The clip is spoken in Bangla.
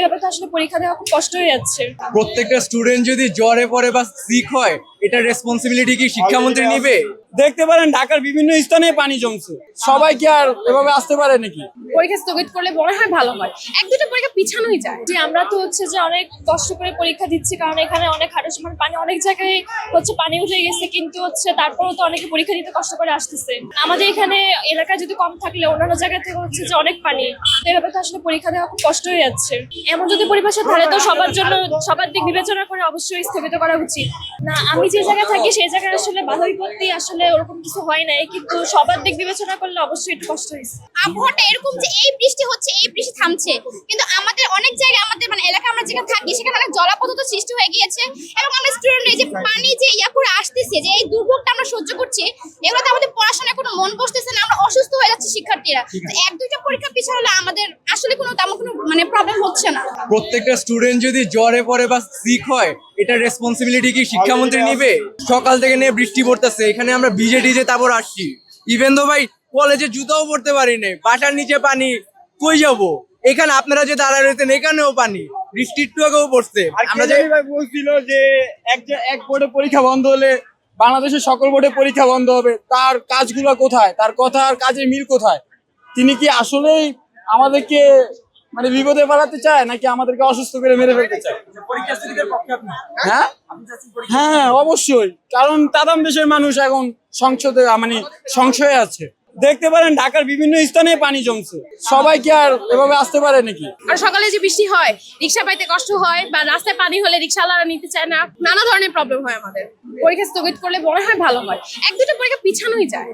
এভাবে তো আসলে পরীক্ষা দেওয়া খুব কষ্ট হয়ে যাচ্ছে। প্রত্যেকটা স্টুডেন্ট যদি জ্বরে পড়ে বা সিক হয়, এটা রেসপন্সিবিলিটি কি শিক্ষামন্ত্রী নিবে? দেখতে পারেন ঢাকার বিভিন্ন স্থানে পানি জমছে, সবাই কি আর এভাবে আসতে পারে নাকি? পরীক্ষা স্থগিত করলে মনে হয় ভালো হয়, এক দুটো পরীক্ষা পিছানোই যায়। যে আমরা তো হচ্ছে যে অনেক কষ্ট করে পরীক্ষা দিচ্ছি, কারণ এখানে অনেক হাঁটু সমান পানি, অনেক জায়গায় হচ্ছে পানি উঠে গেছে, কিন্তু হচ্ছে তারপরেও তো অনেকে পরীক্ষা দিতে কষ্ট করে আসতেছে। আমাদের এখানে এলাকায় যদি কম থাকলে অন্যান্য জায়গা থেকে হচ্ছে যে অনেক পানি, তো এভাবে তো আসলে পরীক্ষা দেওয়া খুব কষ্ট হয়ে যাচ্ছে। এমন যদি পরিবেশে তাহলে তো সবার জন্য সবার দিক বিবেচনা করে অবশ্যই স্থগিত করা উচিত। না, আমি যে জায়গায় থাকি সেই জায়গায় আসলে বাধা বিপত্তি আসলে ওরকম কিছু হয় নাই, কিন্তু সবার দিক বিবেচনা করলে অবশ্যই একটু কষ্ট হয়েছে। আবহাওয়াটা এরকম যে এই বৃষ্টি হচ্ছে, এই বৃষ্টি থামছে, কিন্তু আমাদের অনেক জায়গায়, আমাদের মানে এলাকা আমরা যেখানে থাকি সেখানে অনেক জলাবদ্ধতা সৃষ্টি হয়ে গিয়েছে, এবং আমরা স্টুডেন্ট এই যে পানি যে ইয়া করে আসতেছে, যে এই দুর্ভোগটা আমরা সহ্য করছি, এগুলোতে আমাদের পড়াশোনায় কোনো মন বসতেছে না, আমরা অসুস্থ হয়ে যাচ্ছি শিক্ষার্থীরা। তো এক দুইটা পরীক্ষা পিছালে হলে আমাদের আসলে তেমন কোনো মানে প্রবলেম হচ্ছে না। প্রত্যেকটা স্টুডেন্ট যদি জ্বরে পড়ে বা সিক হয়, এটা রেসপন্সিবিলিটি কি শিক্ষামন্ত্রী নিবে? সকাল থেকে নিয়ে বৃষ্টি পড়তেছে, এখানে আমরা ভিজে টিজে তারপর আসছি। ইভেন তো ভাই কলেজে জুতাও পরতে পারি না, বাসার নিচে পানি, কই যাবো? এখানে আপনারা যে দাঁড়ায় রয়েছেন এখানেও পানি, বৃষ্টি একটু আগেও পড়ছে। আমরা যে ভাই বলছিল যে এক বোর্ডে পরীক্ষা বন্ধ হলে বাংলাদেশের সকল বোর্ডে পরীক্ষা বন্ধ হবে, তার কাজগুলো কোথায়, তার কথা আর কাজের মিল কোথায়? তিনি কি আসলেই আমাদেরকে মানে বিপদে ফেলাতে চায়, নাকি আমাদেরকে অসুস্থ করে মেরে ফেলতে চায়? হ্যাঁ হ্যাঁ, অবশ্যই, কারণ তাদাম দেশের মানুষ এখন সংসদে মানে সংশয়ে আছে। দেখতে পারেন ঢাকার বিভিন্ন স্থানে পানি জমছে, সবাই কি আর এভাবে আসতে পারে নাকি? আর সকালে যে বৃষ্টি হয়, রিক্সা পাইতে কষ্ট হয়, বা রাস্তায় পানি হলে রিক্সাওয়ালারা নিতে চায় না, নানা ধরনের প্রবলেম হয় আমাদের। পরীক্ষা স্থগিত করলে মনে হয় ভালো হয়, এক দুটো পরীক্ষা পিছানোই যায়।